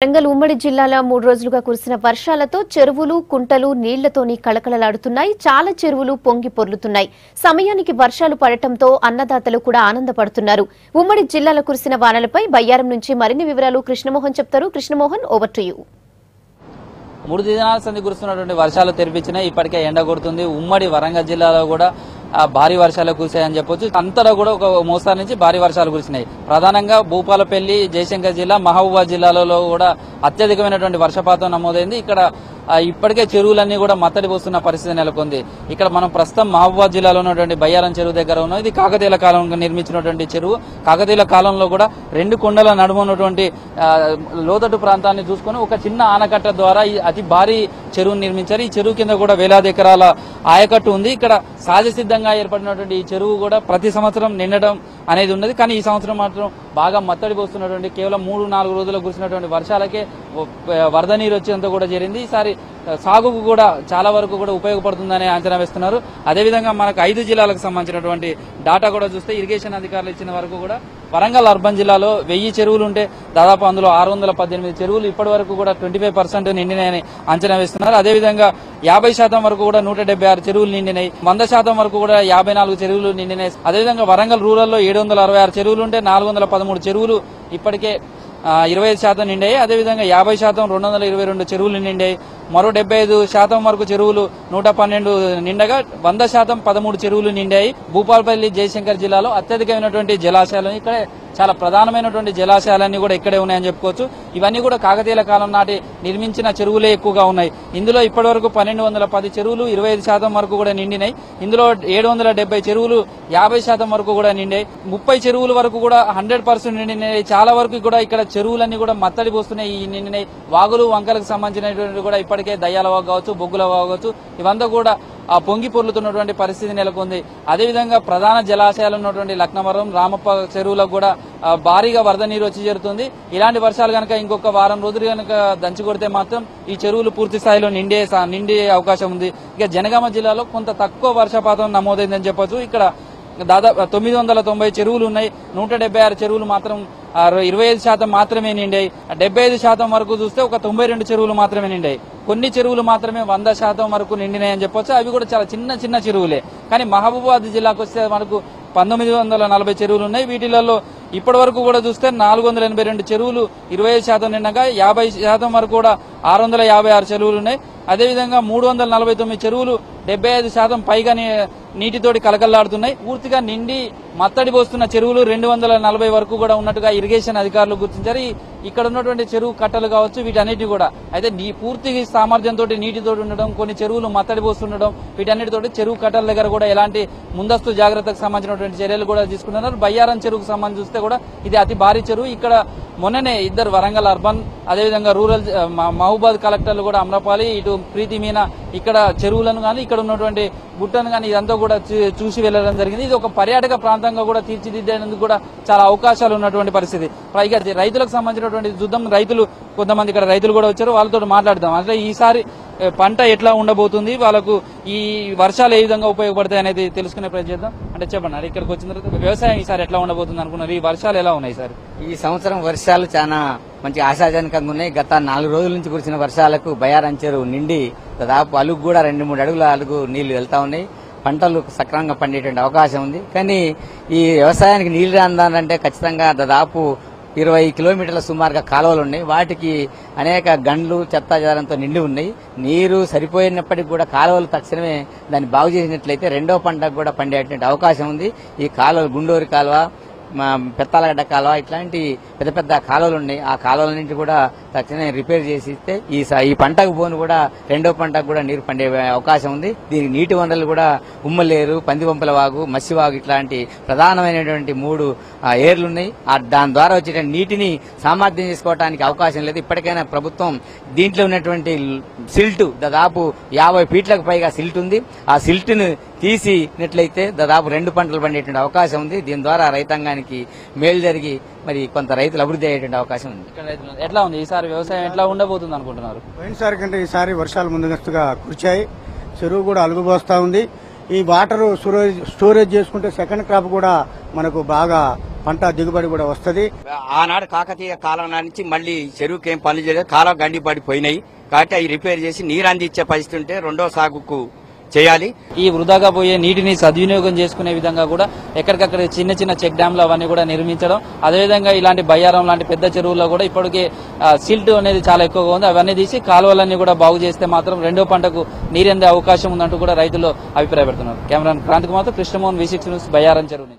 వరంగల్ ఉమ్మడి జిల్లాలో 3 రోజులుగా కురిసిన వర్షాలతో చెరువులు కుంటలు నీళ్లతోని కళకళలాడుతున్నాయి. చాలా చెరువులు పొంగి పొర్లుతున్నాయి. సమయానికి వర్షాలు పడటంతో అన్నదాతలు కూడా ఆనందపడుతున్నారు. ఉమ్మడి జిల్లాలో కురిసిన వానలపై బయ్యారం నుంచి మరిన్ని వివరాలు కృష్ణమోహన్ చెప్తారు. Krishnamohan, over to you. 3 దినాల సంది కురుస్తున్నటువంటి వర్షాలు తెరిపించినాయి. ఇప్పటికే ఎండ కొడుతుంది. ఉమ్మడి వరంగల్ జిల్లాలో కూడా భారీ వర్షాలు కురిశాయని చెప్పొచ్చు. అంతటా కూడా ఒక మోస్తారు నుంచి భారీ వర్షాలు కురిసినాయి. ప్రధానంగా భూపాలపల్లి, జయశంకర్ జిల్లా, మహబూబాబాద్ జిల్లాలలో కూడా అత్యధికమైనటువంటి వర్షపాతం నమోదైంది. ఇక్కడ ఇప్పటికే చెరువులన్నీ కూడా మత్తడి పోస్తున్న పరిస్థితి నెలకొంది. ఇక్కడ మనం ప్రస్తుతం మహబూబాబాద్ జిల్లాలో ఉన్నటువంటి బయ్యారం చెరువు దగ్గర ఉన్నాం. ఇది కాకతీయుల కాలంలో నిర్మించినటువంటి చెరువు. కాకతీయుల కాలంలో కూడా 2 కొండల నడుమ ఉన్నటువంటి లోతట్టు ప్రాంతాన్ని చూసుకుని ఒక చిన్న ఆనకట్ట ద్వారా అతి భారీ చెరువును నిర్మించారు. ఈ చెరువు కింద కూడా వేలాది ఎకరాల ఆయకట్టు ఉంది. ఇక్కడ సహజ సిద్ధంగా ఏర్పడినటువంటి ఈ చెరువు కూడా ప్రతి సంవత్సరం నిండడం అనేది ఉన్నది. కానీ ఈ సంవత్సరం మాత్రం బాగా మత్తడి పోస్తున్నటువంటి కేవలం 3-4 రోజులు కురిసినటువంటి వర్షాలకే వరద నీరు వచ్చేంత కూడా జరిగింది. ఈసారి సాగుకు కూడా చాలా వరకు కూడా ఉపయోగపడుతుందని అంచనా వేస్తున్నారు. అదేవిధంగా మనకు 5 జిల్లాలకు సంబంధించినటువంటి డాటా కూడా చూస్తే ఇరిగేషన్ అధికారులు ఇచ్చిన వరకు కూడా వరంగల్ అర్బన్ జిల్లాలో 1000 చెరువులు ఉంటే దాదాపు అందులో 618 చెరువులు ఇప్పటి వరకు కూడా 25% నిండినాయని అంచనా వేస్తున్నారు. అదేవిధంగా 50% వరకు కూడా 176 చెరువులు నిండినాయి. 100% వరకు కూడా 54 చెరువులు నిండినాయి. అదేవిధంగా వరంగల్ రూరల్లో 766 చెరువులు ఉంటే 413 చెరువులు ఇప్పటికే 25% నిండాయి. అదేవిధంగా 50% 222 చెరువులు నిండాయి. మరో 75% వరకు చెరువులు 112 నిండగా 100% 13 చెరువులు నిండాయి. భూపాలపల్లి, జయశంకర్ జిల్లాలో అత్యధికమైనటువంటి జలాశయాలు ఇక్కడే చాలా ప్రధానమైనటువంటి జలాశయాలన్నీ కూడా ఇక్కడే ఉన్నాయని చెప్పుకోవచ్చు. ఇవన్నీ కూడా కాకతీయుల కాలం నాటి నిర్మించిన చెరువులే ఎక్కువగా ఉన్నాయి. ఇందులో ఇప్పటి వరకు 1210 చెరువులు 25% వరకు కూడా నిండినాయి. ఇందులో 770 చెరువులు 50% వరకు కూడా నిండాయి. 30 చెరువుల వరకు కూడా 100% నిండినాయి. చాలా వరకు కూడా ఇక్కడ చెరువులన్నీ కూడా మత్తడి పోస్తున్నాయి. ఈ నిండినాయి. వాగులు, వంకలకు సంబంధించినటువంటి కూడా ఇప్పటికే దయ్యాల వాగు కావచ్చు, బొగ్గుల వాగు కావచ్చు, ఇవంతా కూడా పొంగి పొర్లుతున్నటువంటి పరిస్థితి నెలకొంది. అదేవిధంగా ప్రధాన జలాశయాలు ఉన్నటువంటి లక్నవరం, రామప్ప చెరువులకు కూడా భారీగా వరద నీరు వచ్చి చేరుతుంది. ఇలాంటి వర్షాలు కనుక ఇంకొక వారం రోజులు కనుక దంచి కొడితే మాత్రం ఈ చెరువులు పూర్తి స్థాయిలో నిండే అవకాశం ఉంది. ఇక జనగామ జిల్లాలో కొంత తక్కువ వర్షపాతం నమోదైందని చెప్పొచ్చు. ఇక్కడ దాదాపు 990 చెరువులు ఉన్నాయి. 176 చెరువులు మాత్రం 25% మాత్రమే నిండాయి. 75% వరకు చూస్తే ఒక 92 చెరువులు మాత్రమే నిండాయి. కొన్ని చెరువులు మాత్రమే 100% వరకు నిండినాయని చెప్పొచ్చు. అవి కూడా చాలా చిన్న చిన్న చెరువులే. కానీ మహబూబాబాద్ జిల్లాకు వస్తే మనకు 1940 చెరువులు ఉన్నాయి. వీటిలలో ఇప్పటి వరకు కూడా చూస్తే 482 చెరువులు 25% నిండగా 50% వరకు కూడా 656 చెరువులు ఉన్నాయి. అదేవిధంగా 349 చెరువులు 75% పైగా నీటితోటి కలకల్లాడుతున్నాయి. పూర్తిగా నిండి మత్తడి పోస్తున్న చెరువులు 240 వరకు కూడా ఉన్నట్టుగా ఇరిగేషన్ అధికారులు గుర్తించారు. ఇక్కడ ఉన్నటువంటి చెరువు కట్టలు కావచ్చు, వీటన్నిటి కూడా అయితే పూర్తి సామర్థ్యంతో నీటితో ఉండడం, కొన్ని చెరువులు మత్తడి పోస్తుండడం, వీటన్నిటితోటి చెరువు కట్టల దగ్గర కూడా ఎలాంటి ముందస్తు జాగ్రత్తకు సంబంధించినటువంటి చర్యలు కూడా తీసుకుంటున్నారు. బయ్యారం చెరువుకు సంబంధించి చూస్తే కూడా ఇది అతి భారీ చెరువు. ఇక్కడ మొన్ననే 2 వరంగల్ అర్బన్, అదేవిధంగా రూరల్ మహబూబాద్ కలెక్టర్లు కూడా అమ్రపాలి, ఇటు ప్రీతి మీనా ఇక్కడ చెరువులను కానీ ఇక్కడ ఉన్నటువంటి గుట్టను కానీ ఇదంతా కూడా చూసి వెళ్లడం జరిగింది. ఇది ఒక పర్యాటక ప్రాంతంగా కూడా తీర్చిదిద్దేందుకు కూడా చాలా అవకాశాలు ఉన్నటువంటి పరిస్థితి. పైగా రైతులకు సంబంధించినటువంటి చూద్దాం. కొంతమంది ఇక్కడ రైతులు కూడా వచ్చారు, వాళ్ళతో మాట్లాడదాం. అంటే ఈసారి పంట ఎట్లా ఉండబోతుంది, వాళ్ళకు ఈ వర్షాలు ఏ విధంగా ఉపయోగపడతాయి అనేది తెలుసుకునే ప్రయత్నం చేద్దాం. అంటే చెప్పండి, అది ఇక్కడికి వచ్చిన తర్వాత వ్యవసాయం ఈసారి ఎట్లా ఉండబోతుంది అనుకున్నారు? ఈ వర్షాలు ఎలా ఉన్నాయి సార్? ఈ సంవత్సరం వర్షాలు చాలా మంచి ఆశాజనకంగా ఉన్నాయి. గత 4 రోజుల నుంచి కురిసిన వర్షాలకు బయ్యారం చెరువు నిండి దాదాపు అలుగు కూడా 2-3 అడుగుల అలుగు నీళ్లు వెళ్తా ఉన్నాయి. పంటలు సక్రమంగా పండేటువంటి అవకాశం ఉంది. కానీ ఈ వ్యవసాయానికి నీళ్లు అందాలంటే ఖచ్చితంగా దాదాపు 20 కిలోమీటర్ల సుమారుగా కాలువలు ఉన్నాయి. వాటికి అనేక గండ్లు, చెత్త చెదారంతో నిండి ఉన్నాయి. నీరు సరిపోయినప్పటికీ కూడా కాలువలు తక్షణమే దాన్ని బాగు చేసినట్లయితే రెండో పంటకు కూడా పండేటువంటి అవకాశం ఉంది. ఈ కాలువలు గుండూరు కాలువ, పెత్తాలగడ్డ కాలువ, ఇట్లాంటి పెద్ద పెద్ద కాలువలు ఉన్నాయి. ఆ కాలువలన్నింటి కూడా తక్షణమే రిపేర్ చేసి ఇస్తే ఈ పంటకు పోను కూడా రెండో పంటకు కూడా నీరు పండే అవకాశం ఉంది. దీనికి నీటి వనరులు కూడా ఉమ్మలేరు, పందివంపల వాగు, మత్స్యవాగు ఇట్లాంటి ప్రధానమైనటువంటి 3 ఏర్లున్నాయి. దాని ద్వారా వచ్చే నీటిని సామర్థ్యం చేసుకోవడానికి అవకాశం లేదు. ఇప్పటికైనా ప్రభుత్వం దీంట్లో ఉన్నటువంటి సిల్ట్ దాదాపు 50 ఫీట్లకు పైగా సిల్ట్ ఉంది. ఆ సిల్ట్ ను తీసినట్లయితే దాదాపు 2 పంటలు పండేటువంటి అవకాశం ఉంది. దీని ద్వారా రైతాంగానికి మేలు జరిగి మరి కొంత రైతులు అభివృద్ధి అయ్యేటువంటి అవకాశం ఉంది. ఎట్లా ఉంది ఈసారి వ్యవసాయం ఎట్లా ఉండబోతుంది అనుకుంటున్నారు? పోయినసారి కంటే ఈసారి వర్షాలు ముందస్తుగా కురిచాయి. చెరువు కూడా అలుగుబోస్తా ఉంది. ఈ వాటర్ స్టోరేజ్ చేసుకుంటే సెకండ్ క్రాప్ కూడా మనకు బాగా పంట దిగుబడి కూడా వస్తుంది. ఆనాడు కాకతీయ కాలం నుంచి మళ్ళీ చెరువుకి ఏం పనులు చేయలేదు, కాలువ గండి పడిపోయినాయి కాబట్టి అవి రిపేర్ చేసి నీరు అందించే పరిస్థితి ఉంటే రెండో సాగుకు చేయాలి. ఈ వృధాగా పోయే నీటిని సద్వినియోగం చేసుకునే విధంగా కూడా ఎక్కడికక్కడ చిన్న చిన్న చెక్ డ్యాంలు అవన్నీ కూడా నిర్మించడం, అదేవిధంగా ఇలాంటి బయ్యారం లాంటి పెద్ద చెరువుల్లో కూడా ఇప్పటికే సిల్ట్ అనేది చాలా ఎక్కువగా ఉంది. అవన్నీ తీసి కాలువలన్నీ కూడా బాగు చేస్తే మాత్రం రెండో పంటకు నీరందే అవకాశం ఉందంటూ కూడా రైతులు అభిప్రాయపడుతున్నారు. కెమెరాన్ క్రాంతి కుమార్తో కృష్ణమోహన్, V6 న్యూస్, బయ్యారం చెరువు నుంచి.